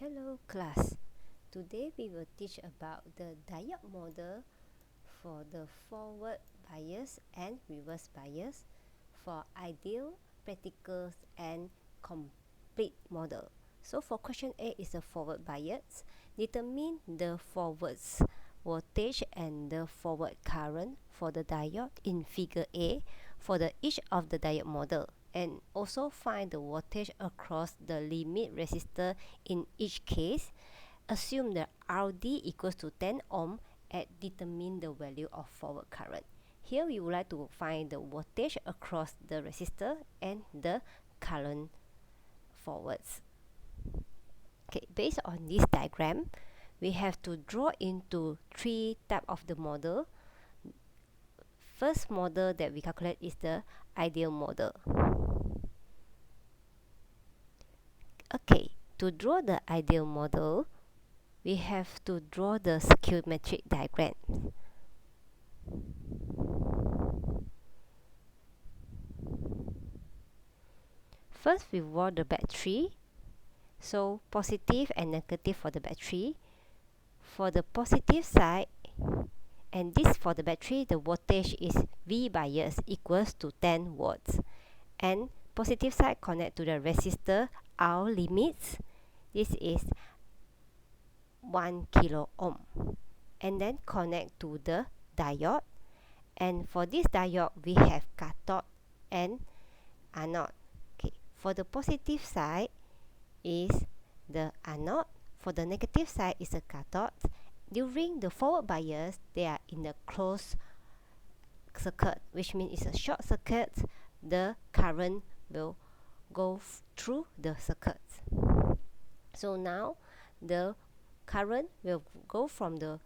Hello class. Today we will teach about the diode model for the forward bias and reverse bias for ideal, practical and complete model. So for question A is the forward bias. Determine the forwards voltage and the forward current for the diode in figure A for each of the diode model, and also find the voltage across the limit resistor in each case. Assume the RD equals to 10 ohm and determine the value of forward current. Here we would like to find the voltage across the resistor and the current forwards. Okay, based on this diagram, we have to draw into three types of the model. First model that we calculate is the ideal model. Okay, to draw the ideal model, we have to draw the schematic diagram. First, we draw the battery. So positive and negative for the battery. For the positive side, and this for the battery, the voltage is V bias equals to 10 volts. And positive side connect to the resistor R limits. This is 1 kilo ohm. And then connect to the diode. And for this diode, we have cathode and anode. Okay, for the positive side is the anode. For the negative side is the cathode. During the forward bias, they are in the closed circuit, which means it's a short circuit. The current will go through the circuit. So now the current will go from the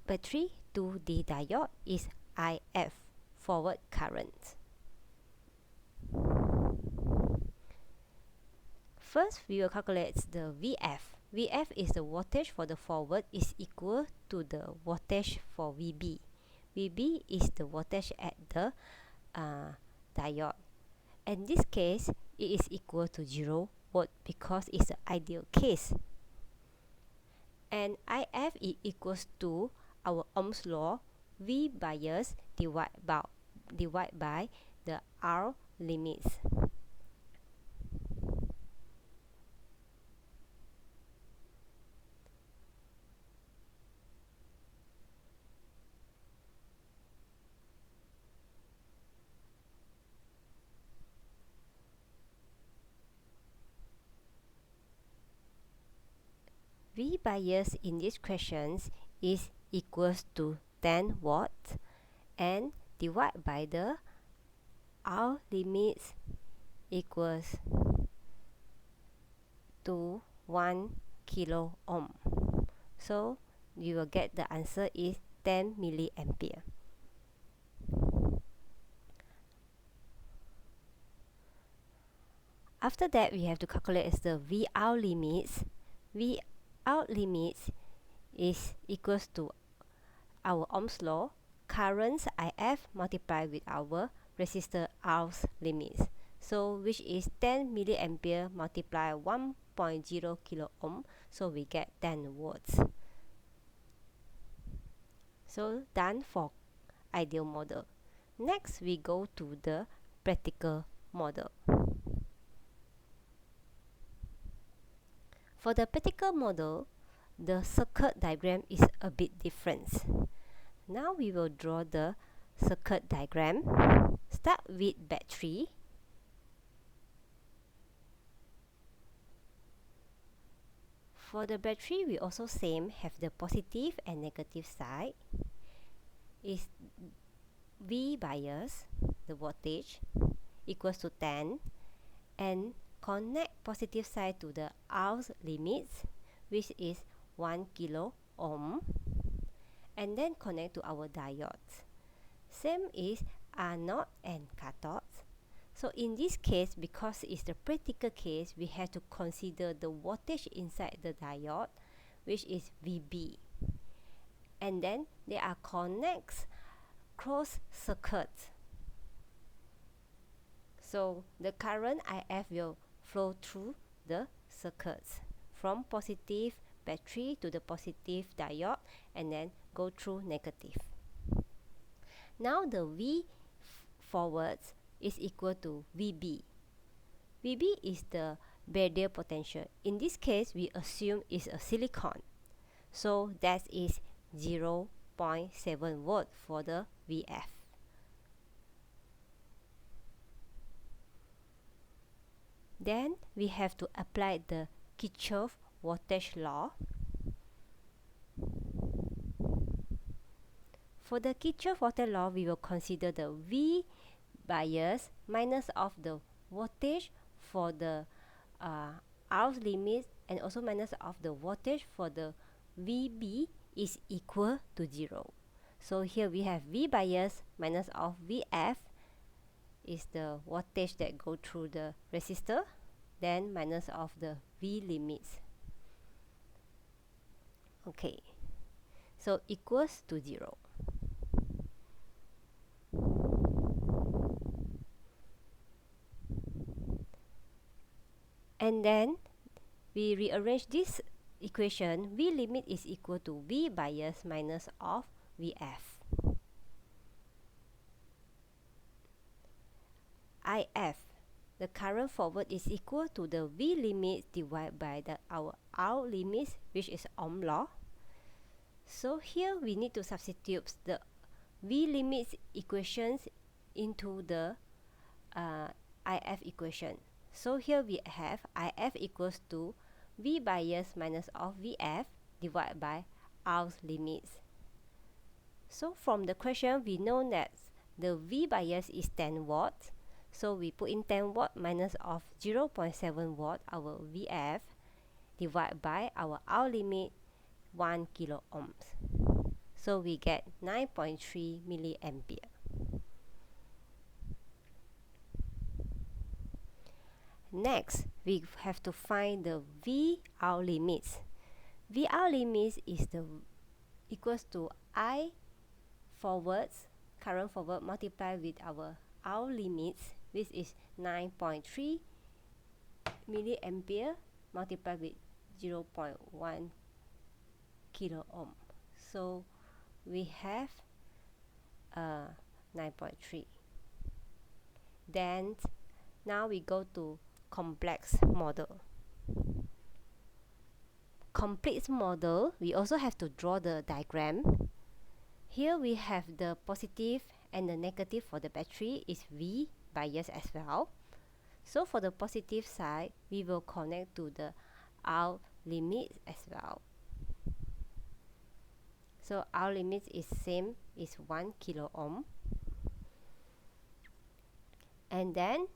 battery to the diode is IF, forward current. First, we will calculate the VF. VF is the voltage for the forward is equal to the voltage for VB. VB is the voltage at the diode. In this case, it is equal to 0 volt because it's the ideal case. And IF is equals to our Ohm's law, V bias divided by the R limits. V bias in these questions is equals to 10 watts and divided by the R limits equals to 1 kilo ohm. So you will get the answer is 10 milliampere. After that, we have to calculate the VR limits. VR limits is equals to our Ohm's law, currents IF multiplied with our resistor R's limits. So which is 10 milliampere multiplied 1.0 kilo ohm. So we get 10 volts. So done for ideal model. Next, we go to the practical model. For the practical model, the circuit diagram is a bit different. Now we will draw the circuit diagram. Start with battery. For the battery, we also same have the positive and negative side. Is V bias, the voltage, equals to 10, and connect positive side to the R's limits, which is 1 kilo ohm, and then connect to our diodes. Same is anode and cathode. So in this case, because it's the practical case, we have to consider the voltage inside the diode, which is VB. And then there are connects closed circuits. So the current IF will flow through the circuits from positive battery to the positive diode and then go through negative. Now the V forwards is equal to VB. VB is the barrier potential. In this case, we assume it's a silicon. So that is 0.7 volt for the VF. Then we have to apply the Kirchhoff voltage law. For the Kirchhoff voltage law, we will consider the V bias minus of the voltage for the R limit and also minus of the voltage for the VB is equal to 0. So here we have V bias minus of VF is the voltage that go through the resistor, then minus of the V limits. Okay, so equals to 0. And then we rearrange this equation. V limit is equal to V bias minus of VF. IF, the current forward, is equal to the V limit divided by our R limits, which is Ohm law. So here we need to substitute the V limits equations into the IF equation. So here we have IF equals to V bias minus of VF divided by R limits. So from the question, we know that the V bias is 10 watts. So we put in 10 watt minus of 0.7 watt, our VF, divided by our R limit, 1 kilo ohms. So we get 9.3 milliampere. Next, we have to find the VR limits. VR limits is equals to I forwards, current forward, multiplied with our R limits, which is 9.3 milliampere multiplied with 0.1 kilo ohm. So we have 9.3. Then now we go to complex model. Complex model, we also have to draw the diagram. Here we have the positive and the negative for the battery is V bias as well. So for the positive side, we will connect to the R limit as well. So R limit is same, is 1 kilo ohm. And then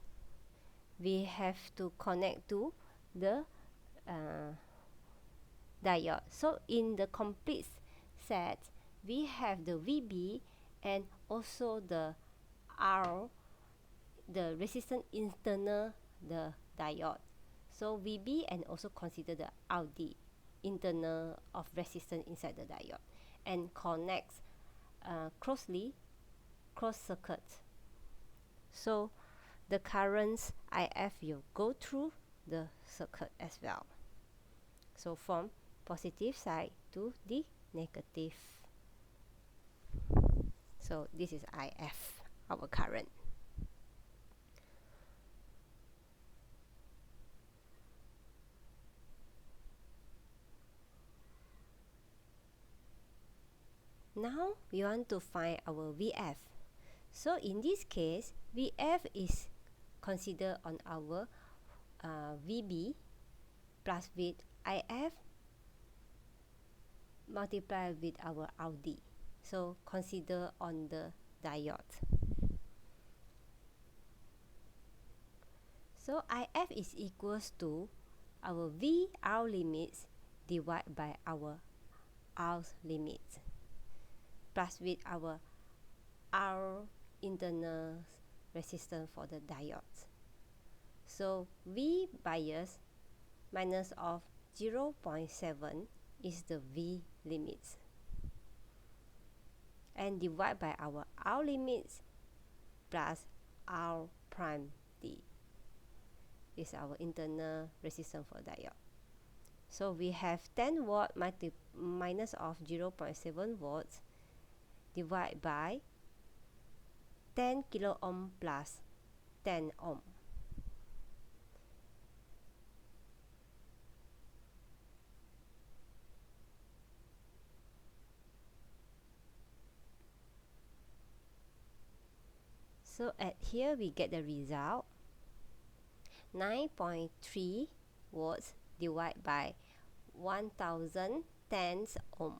we have to connect to the diode. So in the complete set, we have the VB and also the R, the resistance internal the diode. So VB and also consider the RD, internal of resistance inside the diode, and connects closely cross circuit. So the currents IF will go through the circuit as well. So from positive side to the negative. So this is IF, our current. Now we want to find our VF. So in this case, VF is considered on our VB plus with IF multiplied with our RD. So consider on the diode. So IF is equals to our VR limits divided by our R limits plus with our R internal resistance for the diodes. So V bias minus of 0.7 is the V limits, and divide by our R limits plus R prime D is our internal resistance for diode. So we have 10 watt minus of 0.7 volts divided by 10 kilo ohm plus 10 ohm. So at here we get the result 9.3 volts divided by 1010 ohm,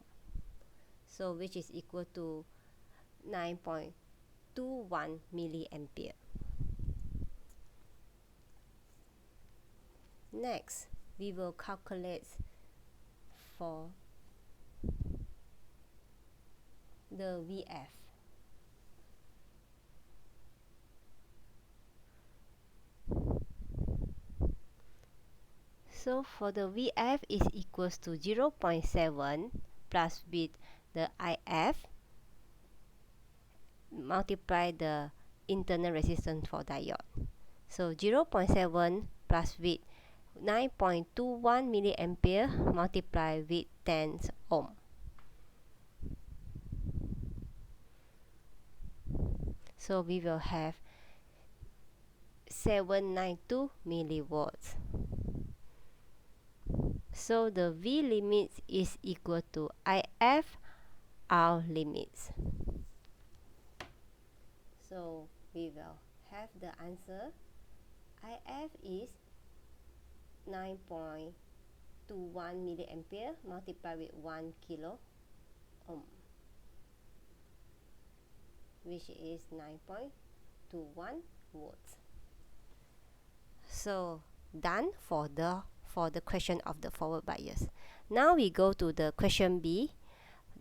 so which is equal to 9.21 milliampere. Next, we will calculate for the VF. So for the VF is equals to 0.7 plus with the IF multiply the internal resistance for diode. So 0.7 plus with 9.21 milliampere multiply with 10 ohm. So we will have 792 millivolts. So the V limits is equal to IF R limits. So we will have the answer. IF is 9.21 milliampere multiplied with 1 kilo ohm, which is 9.21 volts. So done for the question of the forward bias. Now we go to the question B,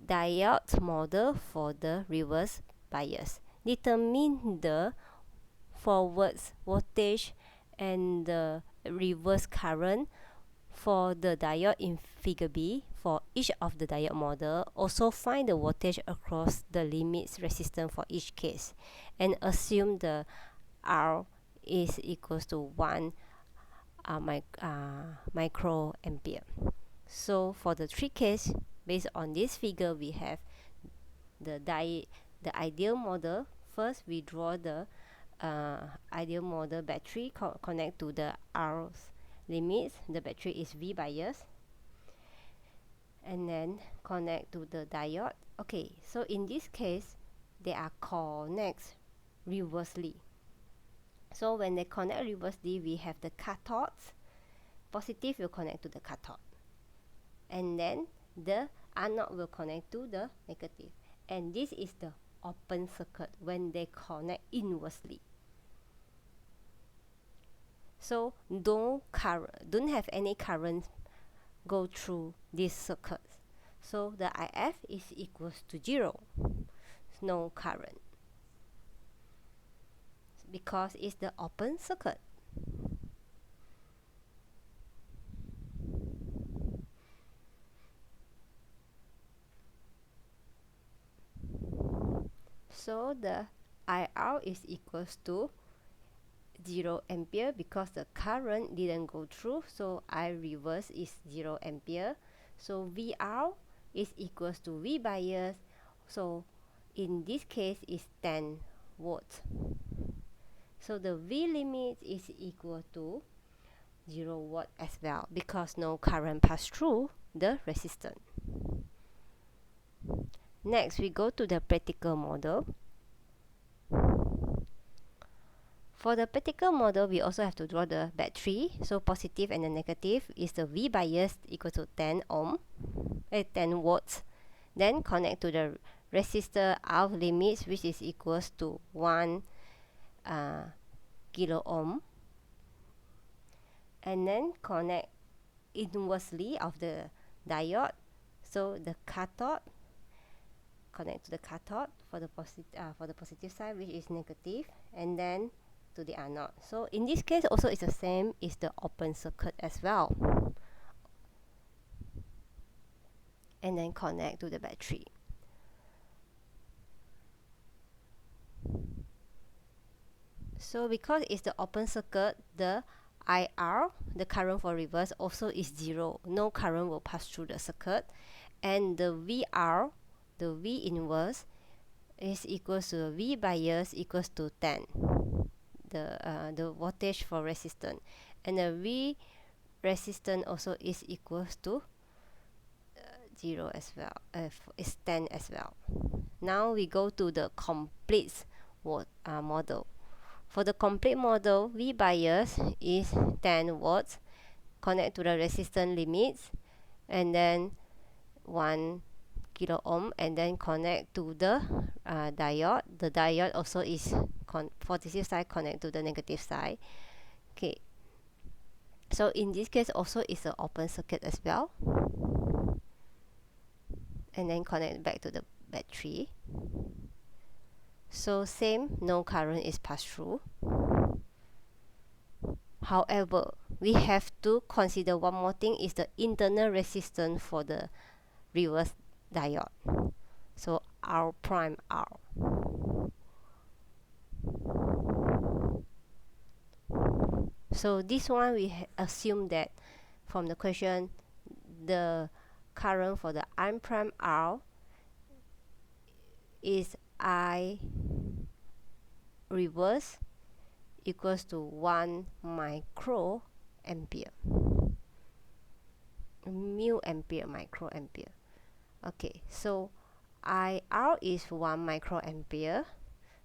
diode model for the reverse bias. Determine the forward voltage and the reverse current for the diode in figure B for each of the diode model. Also find the voltage across the limits resistance for each case and assume the R is equals to 1 microampere. So for the three case, based on this figure, we have the ideal model. First, we draw the ideal model battery connect to the R's limits. The battery is V bias, and then connect to the diode. Okay, so in this case, they are connected reversely. So when they connect reversely, we have the cathodes. Positive will connect to the cathode, and then the anode will connect to the negative. And this is the open circuit when they connect inversely. So don't have any current go through this circuit. So the IF is equals to 0. No current because it's the open circuit. So the IR is equals to 0 ampere because the current didn't go through, so I reverse is 0 ampere. So VR is equals to V bias, so in this case is 10 volts. So the V limit is equal to 0 watt as well because no current pass through the resistance. Next, we go to the practical model. For the practical model, we also have to draw the battery. So positive and the negative is the V bias equal to 10 volts. Then connect to the resistor R limits, which is equals to 1 kilo ohm. And then connect inversely of the diode. So the cathode connect to the cathode for the positive side, which is negative, and then to the anode. So in this case also it's the same, it's the open circuit as well. And then connect to the battery. So because it's the open circuit, the IR, the current for reverse, also is 0. No current will pass through the circuit. And the VR, the V inverse, is equals to V bias equals to 10. The voltage for resistance. And the V resistance also is equals to 0 as well. It's 10 as well. Now we go to the complete model. For the complete model, V bias is 10 volts, connect to the resistance limits, and then 1 kilo ohm, and then connect to the diode. The diode also is positive side connect to the negative side. Okay. So in this case also is an open circuit as well. And then connect back to the battery. So same, no current is passed through. However, we have to consider one more thing, is the internal resistance for the reverse diode. So R prime R. So this one we assume that from the question, the current for the R prime R is I reverse equals to 1 microampere. Mu ampere, microampere. Okay, so IR is 1 microampere.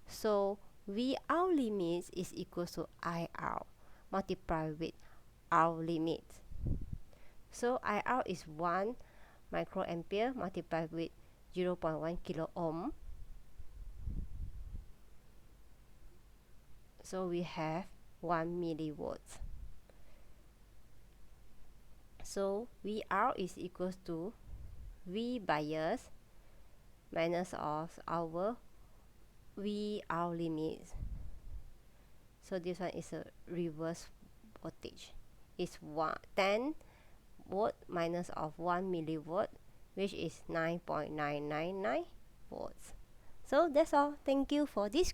So VR limit is equals to IR multiplied with R limit. So IR is 1 microampere multiplied with 0.1 kilo ohm. So we have 1 millivolts. So VR is equals to V bias minus of our VR limit. So this one is a reverse voltage. It's 10 volt minus of 1 millivolt, which is 9.999 volts. So that's all. Thank you for this.